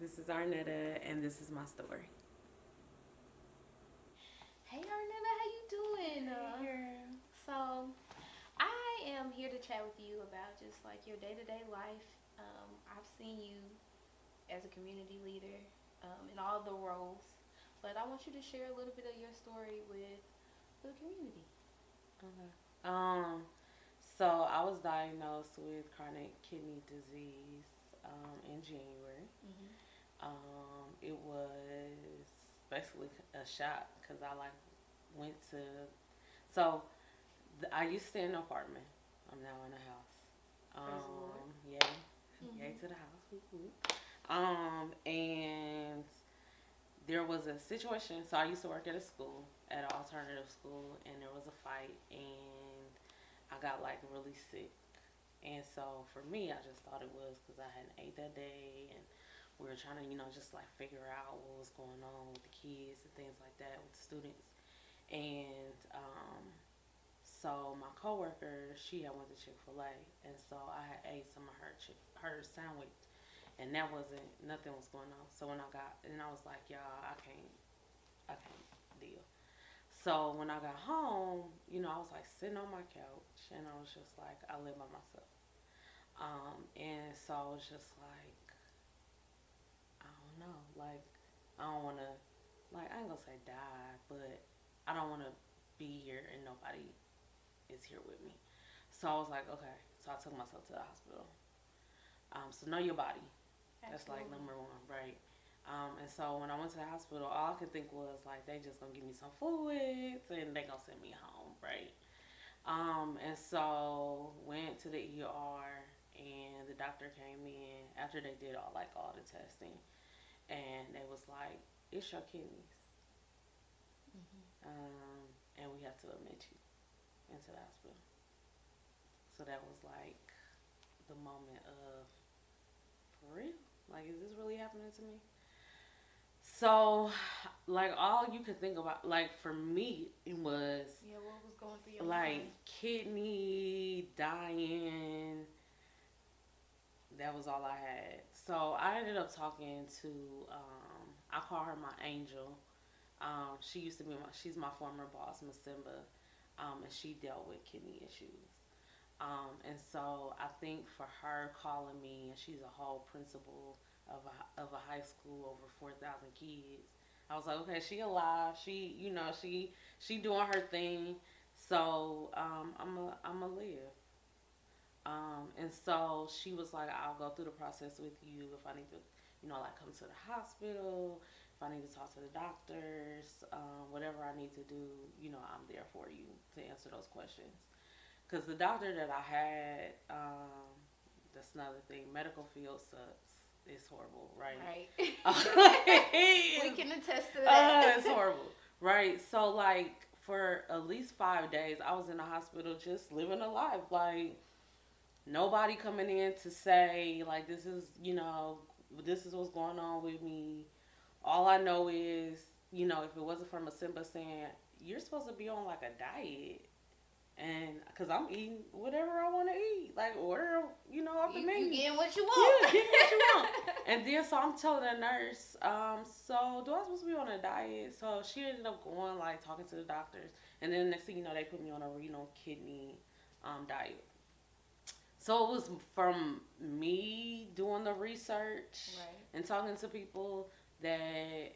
This is Arnetta, and this is my story. Hey Arnetta, how you doing? Hey, girl. So I am here to chat with you about just like your day-to-day life. I've seen you as a community leader in all the roles, but I want you to share a little bit of your story with the community. Okay. So I was diagnosed with chronic kidney disease in January. Mm-hmm. It was basically a shock because I like went to. So I used to stay in an apartment. I'm now in a house. Praise the Lord. Yay, yay Mm-hmm. to the house. Woo-hoo. And there was a situation. So I used to work at a school, at an alternative school, and there was a fight, and I got like really sick. And so for me, I just thought it was because I hadn't ate that day, and we were trying to, just like figure out what was going on with the kids and things like that with the students. And so my coworker, she had went to Chick-fil-A, and so I had ate some of her sandwich, and that wasn't nothing was going on. So when I got, and I was like, y'all, I can't deal. So when I got home, I was like sitting on my couch, and I was just like, I live by myself. And so I was just like, I don't know, like I don't want to, like I ain't gonna say die, but I don't want to be here and nobody is here with me. So I was like, okay. So I took myself to the hospital. So know your body. That's like Absolutely. number one, right? And so when I went to the hospital, all I could think was like they just gonna give me some fluids and they gonna send me home, right? And so went to the ER and the doctor came in after they did all the testing and they was like, it's your kidneys, Mm-hmm. and we have to admit you into the hospital. So that was like the moment of, for real? Like, is this really happening to me? So, like, all you could think about, like, for me, it was Yeah, what was going through your like mind? kidney dying. That was all I had. So I ended up talking to, I call her my angel. She used to be she's my former boss, Miss Simba, and she dealt with kidney issues. And so I think for her calling me, and she's a whole principal of a high school over 4,000 kids. I was like, okay, she alive. She doing her thing. So I'm a live. And so she was like, I'll go through the process with you if I need to, like come to the hospital, if I need to talk to the doctors, whatever I need to do, I'm there for you to answer those questions. Because the doctor that I had, that's another thing, medical field sucks. It's horrible, right? Right. We it's, can attest to that. it's horrible, right? So, like, for at least 5 days, I was in the hospital just living a life. Like, nobody coming in to say, like, this is what's going on with me. All I know is, if it wasn't from a Simba saying, you're supposed to be on, like, a diet and because I'm eating whatever I want to eat, like order, off the You menu. getting what you Yeah, want. get what you want. And then so I'm telling the nurse, so do I supposed to be on a diet? So she ended up going like talking to the doctors, and then the next thing you know, they put me on a renal kidney diet. So it was from me doing the research Right. and talking to people that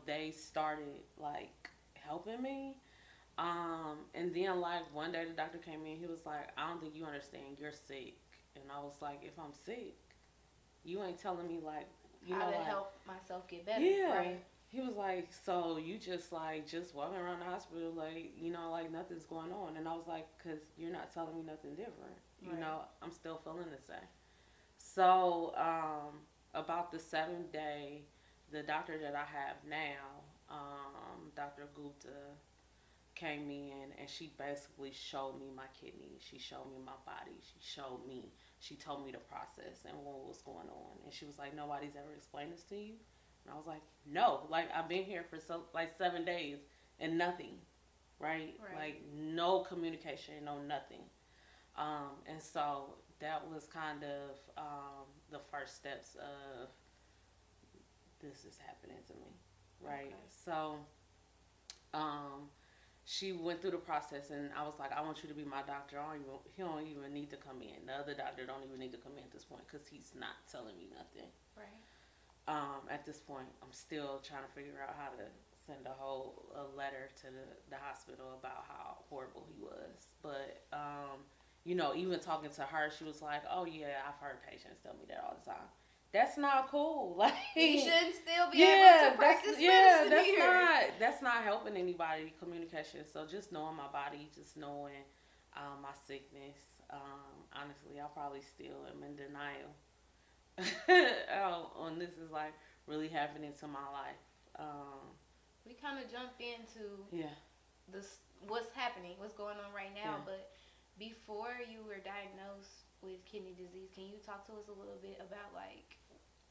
they started like helping me. And then like one day the doctor came in, he was like, I don't think you understand, you're sick. And I was like, if I'm sick, you ain't telling me like, How to like, help myself get better. yeah. Right. He was like, so you just like just walking around the hospital like, like nothing's going on. And I was like, cause you're not telling me nothing different. Right. I'm still feeling the same. So about the 7th day, the doctor that I have now, Dr. Gupta, came in and she basically showed me my kidneys. She showed me my body. She told me the process and what was going on. And she was like, nobody's ever explained this to you? And I was like, no. Like, I've been here for like 7 days and nothing, right? Right. Like, no communication, no nothing. And so that was kind of the first steps of this is happening to me, right? Okay. So, she went through the process, and I was like, I want you to be my doctor. He don't even need to come in. The other doctor don't even need to come in at this point because he's not telling me nothing. Right. At this point, I'm still trying to figure out how to send a letter to the hospital about how horrible he was. But even talking to her, she was like, "Oh yeah, I've heard patients tell me that all the time." That's not cool. Like, you shouldn't still be able to practice medicine here. That's not helping anybody. Communication. So just knowing my body, just knowing my sickness. Honestly, I probably still am in denial. When this is like really happening to my life. We kind of jumped into what's happening, what's going on right now. Yeah. But before you were diagnosed with kidney disease, can you talk to us a little bit about like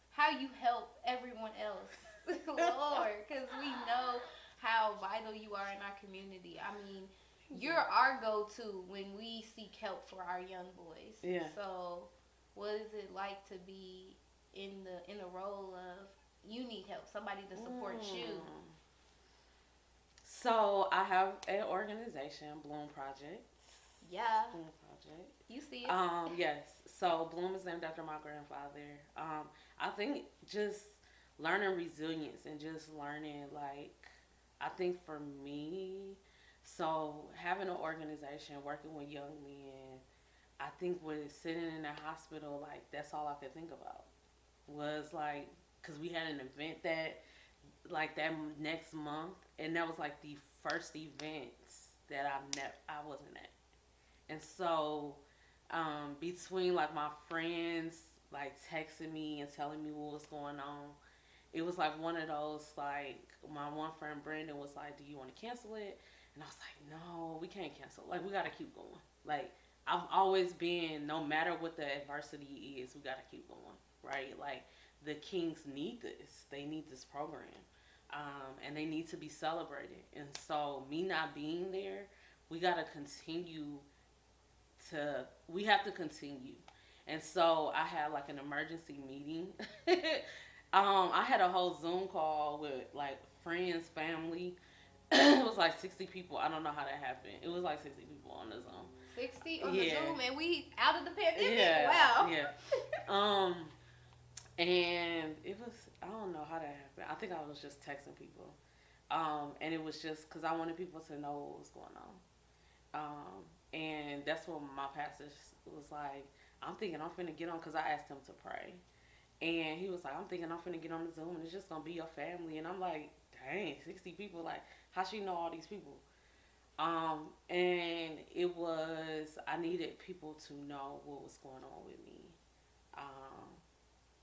how you help everyone else, Lord? Because we know how vital you are in our community. I mean, you're our go-to when we seek help for our young boys. Yeah. So, what is it like to be in the role of you need help, somebody to support you? So I have an organization, Bloom Project. Yeah. Bloom Project. You see it. Yes. So Bloom is named after my grandfather. I think just learning resilience and just learning, like, I think for me, so having an organization, working with young men, I think with sitting in the hospital, like, that's all I could think about was, like, because we had an event that next month, and that was, like, the first event that I wasn't at. And so, between, like, my friends, like, texting me and telling me what was going on, it was, like, one of those, like, my one friend, Brandon, was like, do you want to cancel it? And I was like, no, we can't cancel. Like, we got to keep going. Like, I've always been, no matter what the adversity is, we got to keep going, right? Like, the Kings need this. They need this program. And they need to be celebrated. And so, me not being there, we got to continue we have to continue. And so, I had, like, an emergency meeting. I had a whole Zoom call with, like, friends, family. It was like 60 people. I don't know how that happened. It was like 60 people on the Zoom. 60 on the Zoom, and we out of the pandemic. Yeah. Wow. Yeah. And it was, I don't know how that happened. I think I was just texting people. And it was just because I wanted people to know what was going on. And that's what my pastor was like, I'm thinking I'm finna get on, because I asked him to pray. And he was like, I'm thinking I'm finna get on the Zoom, and it's just gonna be your family. And I'm like, dang, 60 people. Like, how she know all these people? And it was, I needed people to know what was going on with me.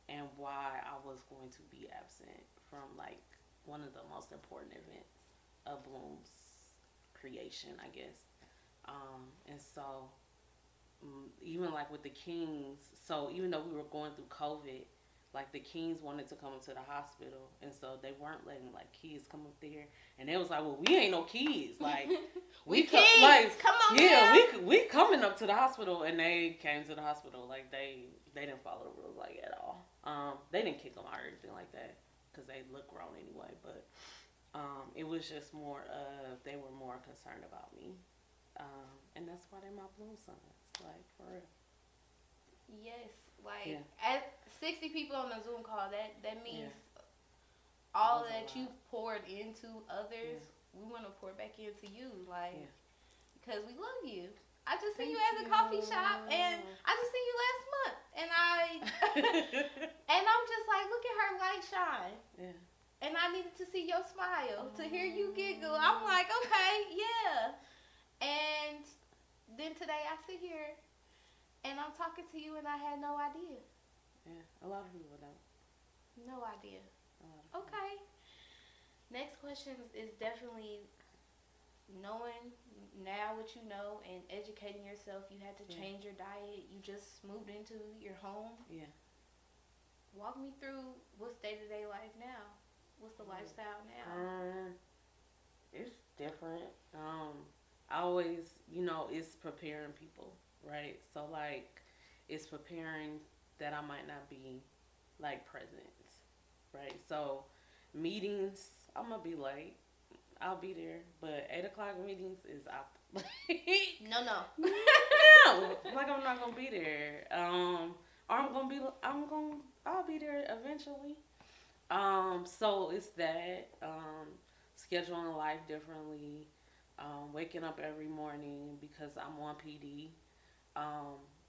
And why I was going to be absent from, like, one of the most important events of Bloom's creation, I guess. And so, even, like, with the Kings, so even though we were going through COVID, like, the Kings wanted to come up to the hospital, and so they weren't letting, like, kids come up there. And they was like, well, we ain't no kids. Like, we kids, like, come on. Yeah, we coming up to the hospital. And they came to the hospital. Like, they didn't follow the rules, like, at all. They didn't kick them out or anything like that, because they look grown anyway. But it was just more of, they were more concerned about me. And that's why they're my Bloom sons, like, for real. Yes, like, at 60 people on a Zoom call, that means all that you poured into others, we want to pour back into you, like, because we love you. I just seen you at the coffee shop, and I just seen you last month, and and I'm just like, look at her light shine. Yeah. And I needed to see your smile, to hear you giggle. I'm like, okay, yeah. And then today I sit here, and I'm talking to you, and I had no idea. Yeah, a lot of people don't. No idea. Okay. Next question is definitely knowing now what you know and educating yourself. You had to change your diet. You just moved into your home. Yeah. Walk me through what's day-to-day life now. What's the lifestyle now? It's different. I always, it's preparing people, right? So, like, it's preparing that I might not be, like, present, right? right? So meetings, I'm gonna be late. I'll be there, but 8 o'clock meetings is out. No, no. No, like I'm not gonna be there. Or I'm gonna be. I'm gonna. I'll be there eventually. So it's that scheduling life differently. Waking up every morning because I'm on PD.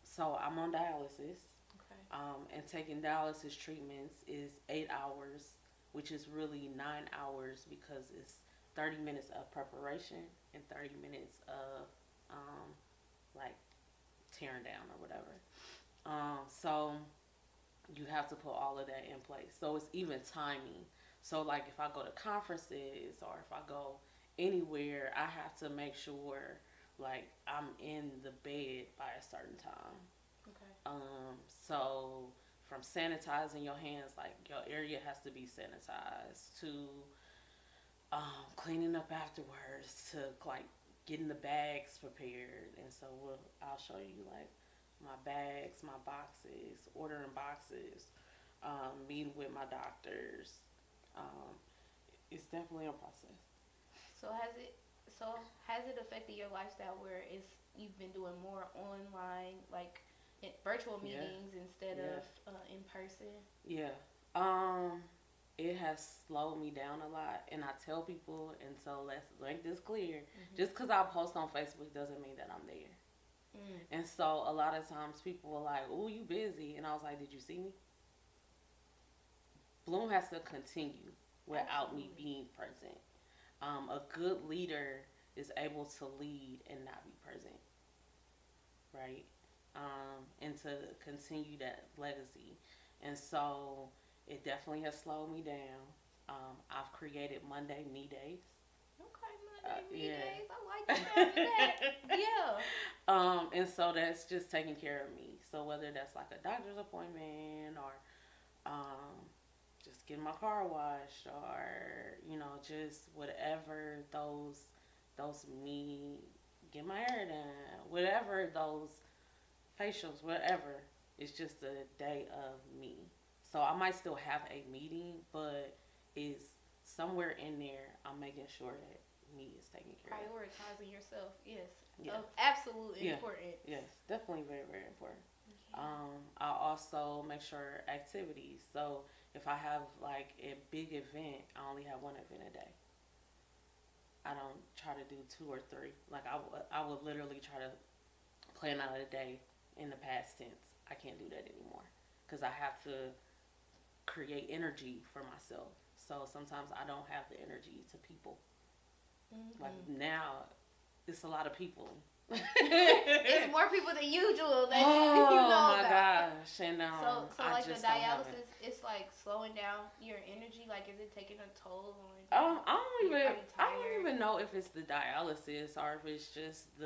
So I'm on dialysis. Okay. And taking dialysis treatments is 8 hours, which is really 9 hours because it's 30 minutes of preparation and 30 minutes of like tearing down or whatever. So you have to put all of that in place. So it's even timing. So like if I go to conferences or if I go anywhere, I have to make sure like I'm in the bed by a certain time. Okay. So from sanitizing your hands, like your area has to be sanitized, to cleaning up afterwards, to like getting the bags prepared. And so I'll show you like my bags, my boxes, ordering boxes, meeting with my doctors. Um, it's definitely a process. So has it affected your lifestyle where it's you've been doing more online like virtual Yeah. meetings instead Yeah. of in person? Yeah. Um, it has slowed me down a lot, and I tell people, and so let's make this clear. Mm-hmm. Just because I post on Facebook doesn't mean that I'm there. Mm. And so a lot of times people were like, "Oh, you busy?" And I was like, "Did you see me?" Bloom has to continue without me being present. A good leader is able to lead and not be present, right? And to continue that legacy. And so it definitely has slowed me down. I've created Monday me days. Okay, Monday me Yeah. days. I like the sound of that. Yeah. And so that's just taking care of me. So whether that's like a doctor's appointment or just getting my car washed or just whatever those me get my hair done, whatever those facials, whatever. It's just a day of me. So I might still have a meeting, but it's somewhere in there. I'm making sure that me is taken care of. Prioritizing yourself, yes. Yeah. Absolutely Yeah. important. Yes, definitely very, very important. Yeah. I also make sure activities. So if I have like a big event, I only have one event a day. I don't try to do two or three. Like I would literally try to plan out a day in the past tense. I can't do that anymore because I have to create energy for myself. So sometimes I don't have the energy to people. Mm-hmm. Like now, it's a lot of people. It's more people than usual that oh you know my about. gosh! And so I like just the dialysis, it's like slowing down your energy. Like, is it taking a toll on? I don't even know if it's the dialysis or if it's just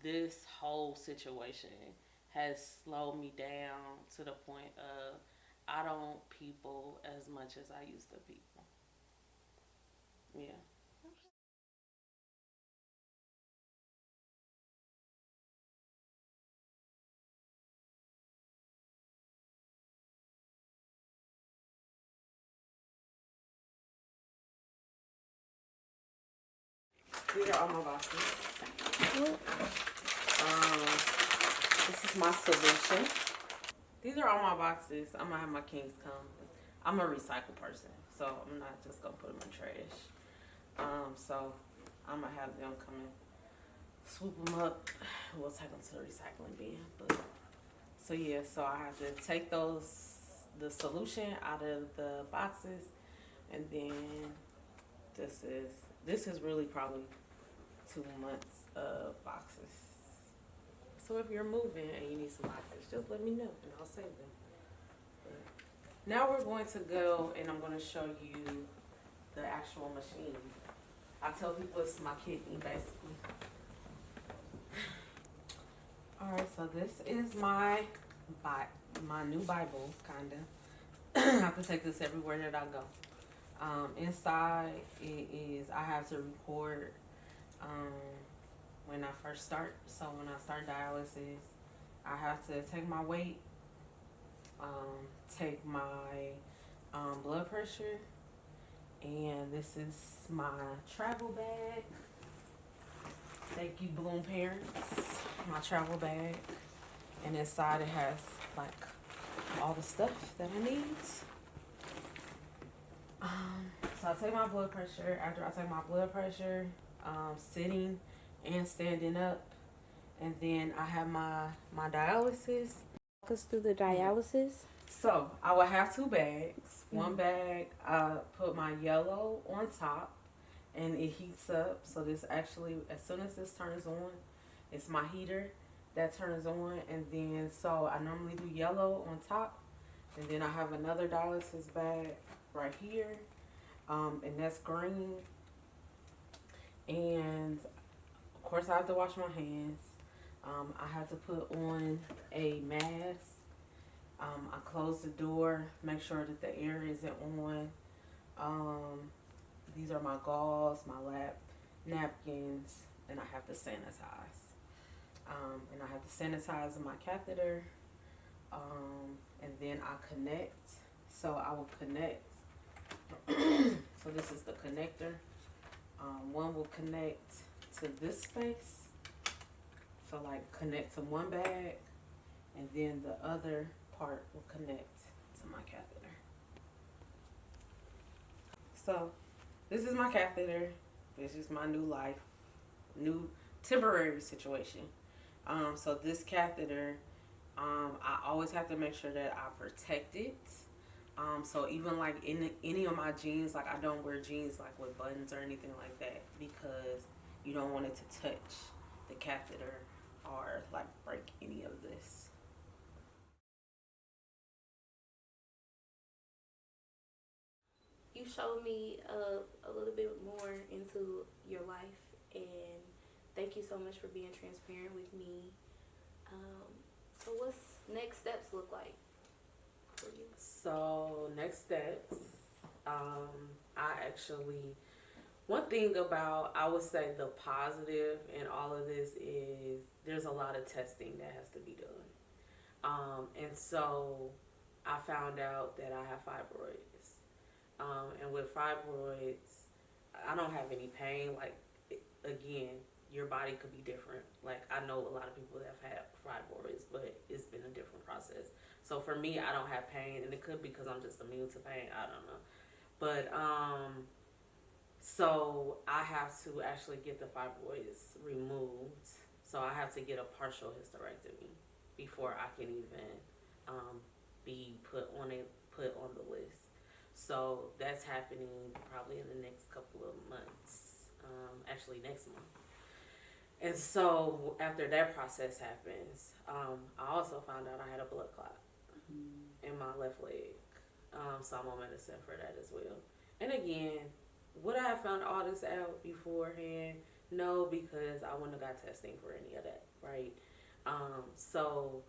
this whole situation has slowed me down to the point of I don't people as much as I used to people. Yeah. These are all my boxes. This is my solution. These are all my boxes. I'm gonna have my kings come. I'm a recycle person, so I'm not just gonna put them in trash. So I'm gonna have them come and swoop them up. We'll take them to the recycling bin. But so yeah, so I have to take the solution out of the boxes, and then this is really probably 2 months of boxes. So if you're moving and you need some boxes, just let me know and I'll save them. But now we're going to go and I'm going to show you the actual machine. I tell people it's my kidney basically. Alright, so this is my new Bible, kinda. I have to take this everywhere that I go. Inside it is I have to record when I first start. So when I start dialysis, I have to take my weight, take my blood blood pressure. And this is my travel bag. Thank you, Bloom Parents. My travel bag. And inside it has like all the stuff that I need. So I take my blood pressure. After I take my blood pressure, sitting and standing up. And then I have my dialysis. Walk us through the dialysis. So I will have 2 bags. One bag, I put my yellow on top, and it heats up. So this actually, as soon as this turns on, it's my heater that turns on. And then, so I normally do yellow on top. And then I have another dialysis bag right here, and that's green. And of course I have to wash my hands. I have to put on a mask. I close the door, make sure that the air isn't on. These are my gauze, my lap napkins, and I have to sanitize. And I have to sanitize my catheter. And then I connect. So I will connect. So this is the connector. One will connect to this space. So like connect to one bag, and then the other part will connect to my catheter. So this is my catheter. This is my new life, new temporary situation. So this catheter, I always have to make sure that I protect it. So even like in any of my jeans, like I don't wear jeans like with buttons or anything like that, because you don't want it to touch the catheter or like break any of this. You showed me a little bit more into your life, and thank you so much for being transparent with me. So what's next steps look like for you? So next steps, I actually, one thing about, I would say the positive in all of this is there's a lot of testing that has to be done. And so I found out that I have fibroids. And with fibroids, I don't have any pain. Like, again, your body could be different. Like, I know a lot of people that have had fibroids, but it's been a different process. So for me, I don't have pain, and it could be because I'm just immune to pain. I don't know. But, so I have to actually get the fibroids removed. So I have to get a partial hysterectomy before I can even be put on the list. So that's happening probably in the next couple of months. Actually next month. And so after that process happens, I also found out I had a blood clot in my left leg. So I'm on medicine for that as well. And again, would I have found all this out beforehand? No, because I wouldn't have got testing for any of that, right? So,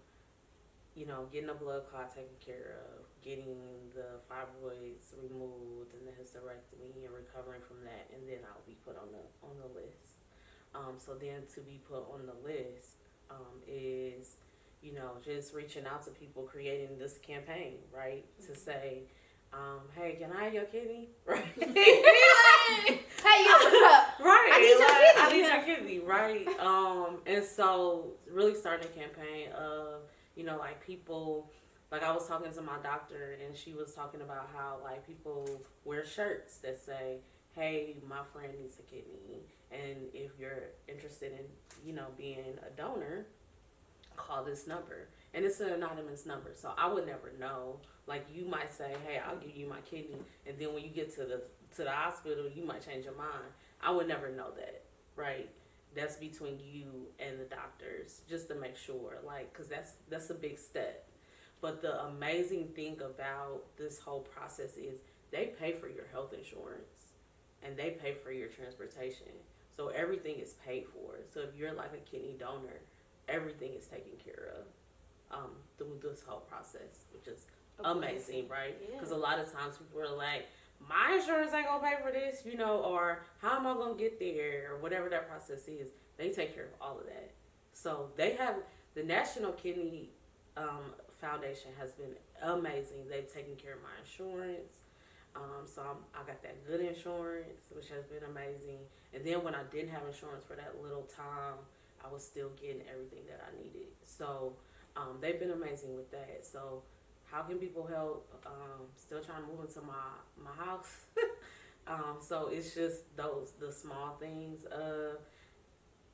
you know, getting a blood clot taken care of, getting the fibroids removed and the hysterectomy and recovering from that, and then I'll be put on the list. So then to be put on the list is, you know, just reaching out to people, creating this campaign, right? To say, hey, can I have your kidney? Right? Hey, right. I need your kidney, right? And so really starting a campaign of, you know, like people, like I was talking to my doctor and she was talking about how like people wear shirts that say, hey, my friend needs a kidney, and if you're interested in, you know, being a donor, call this number. And it's an anonymous number, so I would never know. Like, you might say, hey, I'll give you my kidney, and then when you get to the hospital, you might change your mind. I would never know that, right? That's between you and the doctors, just to make sure, like, because that's a big step. But the amazing thing about this whole process is they pay for your health insurance, and they pay for your transportation. So everything is paid for. So if you're like a kidney donor, everything is taken care of through this whole process, which is amazing, right? Because a lot of times people are like, my insurance ain't gonna pay for this, you know, or how am I gonna get there, or whatever that process is. They take care of all of that. So they have, the National Kidney Foundation has been amazing. They've taken care of my insurance. I got that good insurance, which has been amazing. And then when I didn't have insurance for that little time, I was still getting everything that I needed. So they've been amazing with that. So how can people help? Still trying to move into my house. So it's just the small things of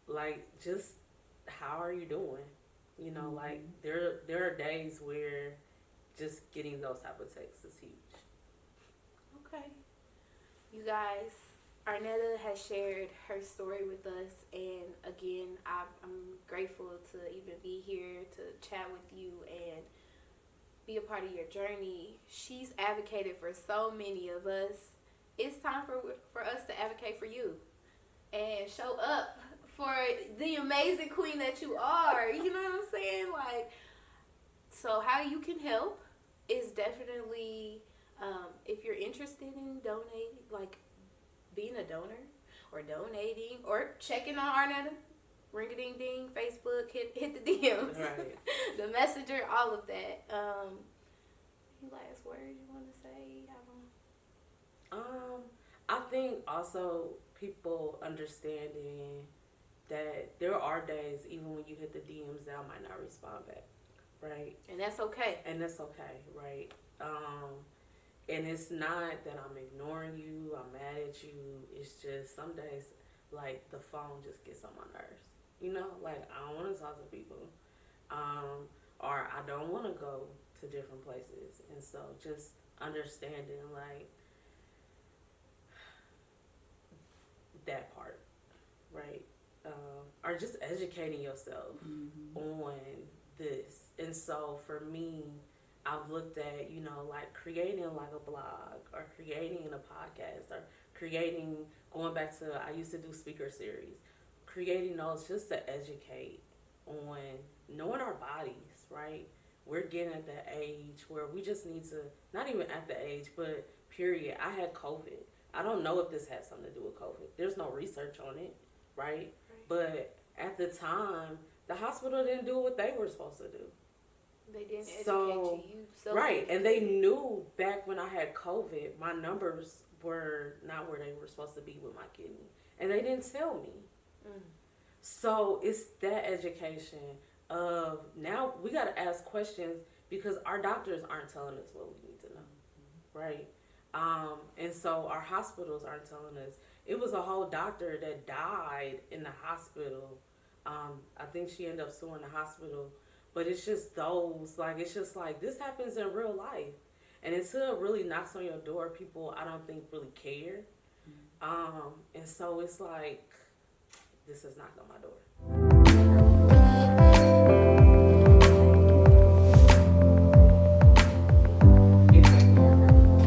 like just how are you doing? You know, like there are days where just getting those type of texts is huge. Okay. You guys, Arnetta has shared her story with us, and again, I'm grateful to even be here to chat with you and be a part of your journey. She's advocated for so many of us. It's time for us to advocate for you and show up for the amazing queen that you are. You know what I'm saying? Like, so how you can help is definitely, if you're interested in donating, like being a donor or donating or checking on Arnetta, ring a ding ding, Facebook, hit the DMs, Right. the messenger, all of that. Any last words you want to say? I think also people understanding that there are days even when you hit the DMs that I might not respond back, right? And that's okay. And that's okay, right? And it's not that I'm ignoring you, I'm mad at you. It's just some days, like, the phone just gets on my nerves. You know, like, I don't want to talk to people. Or I don't want to go to different places. And so just understanding, like, that part, right? Or just educating yourself on this. And so for me, I've looked at, you know, like creating like a blog or creating a podcast or creating, going back to, I used to do speaker series, creating those just to educate on knowing our bodies, right? We're getting at that age where we just need to, not even at the age, but period. I had COVID. I don't know if this had something to do with COVID. There's no research on it, right? But at the time, the hospital didn't do what they were supposed to do. They didn't educate you. Right, and they knew back when I had COVID, my numbers were not where they were supposed to be with my kidney. And they didn't tell me. So it's that education of now we got to ask questions because our doctors aren't telling us what we need to know, right? And so our hospitals aren't telling us. It was a whole doctor that died in the hospital. I think she ended up suing the hospital. But it's just those, like, it's just like, this happens in real life. And until it really knocks on your door, people, I don't think, really care. And so it's like, this is knocking on my door.